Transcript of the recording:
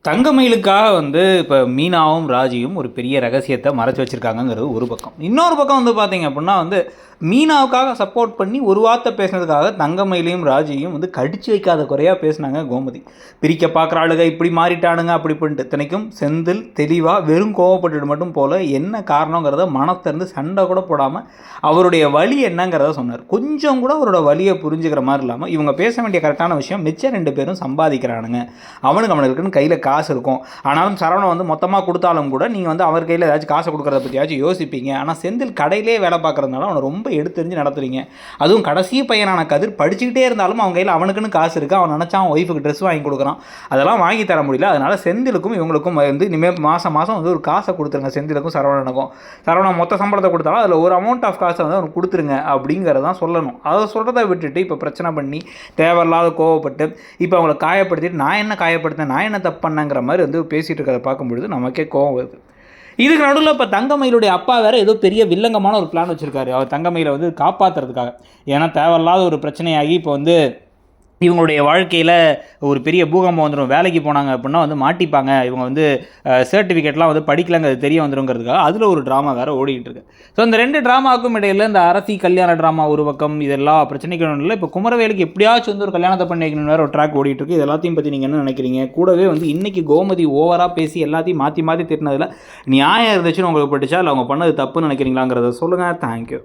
தங்கமயிலுக்காக இப்போ மீனாவும் ராஜியும் ஒரு பெரிய ரகசியத்தை மறைச்சி வச்சுருக்காங்கங்கிறது ஒரு பக்கம். இன்னொரு பக்கம் பார்த்தீங்க அப்படின்னா மீனாவுக்காக சப்போர்ட் பண்ணி ஒரு வார்த்தை பேசுனதுக்காக தங்கமயிலையும் ராஜியும் கடிச்சு வைக்காத குறையாக பேசினாங்க கோமதி. பிரிக்க பார்க்குற ஆளுங்க இப்படி மாறிட்டானுங்க அப்படி பண்ணிட்டு இத்தனைக்கும் செந்தில் தெளிவாக வெறும் கோவப்பட்டுட்டு மட்டும் போல் என்ன காரணங்கிறத மனத்திலேருந்து சண்டை கூட போடாமல் அவருடைய வழி என்னங்கிறத சொன்னார். கொஞ்சம் கூட அவரோட வழியை புரிஞ்சுக்கிற மாதிரி இல்லாமல் இவங்க பேச வேண்டிய கரெக்டான விஷயம், மிச்சம் 2 பேரும் சம்பாதிக்கிறானுங்க, அவனுக்குன்னு கையில் காசு இருக்கும், ஆனாலும் சரவணன் மொத்தமாக கொடுத்தாலும் கூட நீங்கள் அவர் கையில் ஏதாச்சும் காசை கொடுக்குறத பற்றியாச்சும் யோசிப்பீங்க. ஆனால் செந்தில் கடையிலே வேலை பார்க்குறதுனால அவனை ரொம்ப எடுத்துரிஞ்சு நடத்துறீங்க. அதுவும் கடைசி பையனான கதிர் படிச்சுக்கிட்டே இருந்தாலும் அவன் கையில் அவனுக்குன்னு காசு இருக்குது, அவன் நினச்சா அவன் ஒய்ஃபுக்கு ட்ரெஸ் வாங்கி கொடுக்குறான், அதெல்லாம் வாங்கி தர முடியல. அதனால் செந்திலுக்கும் இவங்களுக்கும் இனிமேல் மாதம் ஒரு காசை கொடுத்துருங்க. செந்திலுக்கும் சரவணன் மொத்த சம்பளத்தை கொடுத்தாலும் அதில் ஒரு அமௌண்ட் ஆஃப் காசை அவனுக்கு கொடுத்துருங்க அப்படிங்கிறதான் சொல்லணும். அதை சொல்கிறத விட்டுட்டு இப்போ பிரச்சனை பண்ணி தேவையில்லாத கோவப்பட்டு இப்போ அவங்கள காயப்படுத்திட்டு நான் என்ன காயப்படுத்தேன், நான் என்ன தப்பு பண்ணேங்கிற மாதிரி பேசிகிட்டு இருக்கிறத பார்க்கும்பொழுது நமக்கே கோவம் வருது. இதுக்கு நடுவில் இப்போ தங்கமயிலுடைய அப்பா வேறு ஏதோ பெரிய வில்லங்கமான ஒரு பிளான் வச்சுருக்காரு அவர் தங்கமயிலை காப்பாற்றுறதுக்காக. ஏன்னா தேவையில்லாத ஒரு பிரச்சனையாகி இப்போ இவங்களுடைய வாழ்க்கையில் ஒரு பெரிய பூகம்பம் வந்துடும், வேலைக்கு போனாங்க அப்படின்னா மாட்டிப்பாங்க, இவங்க சர்டிஃபிகேட்லாம் படிக்கலங்கிறது தெரிய வந்துடுங்கிறதுக்காக அதில் ஒரு ட்ராமா வேறு ஓடிக்கிட்டு இருக்கு. ஸோ இந்த 2 ட்ராமாவுக்கும் இடையில் இந்த அரசி கல்யாண ட்ராமா ஒரு பக்கம், இதெல்லாம் பிரச்சனைக்கு இல்லை. இப்போ குமரவேலுக்கு எப்படியாச்சும் ஒரு கல்யாணத்தை பண்ணி வைக்கணும் வேறு ஒரு ட்ராக் ஓடிட்டு இருக்கு. இது எல்லாத்தையும் பற்றி நீங்கள் என்ன நினைக்கிறீங்க? கூடவே இன்றைக்கி கோமதி ஓவராக பேசி எல்லாத்தையும் மாற்றி திட்டினதில் நியாயம் இருந்துச்சுன்னு உங்களுக்கு பட்டுச்சா இல்லை அவங்க பண்ணது தப்புன்னு நினைக்கிறீங்களாங்கிறத சொல்லுங்கள். தேங்க்யூ.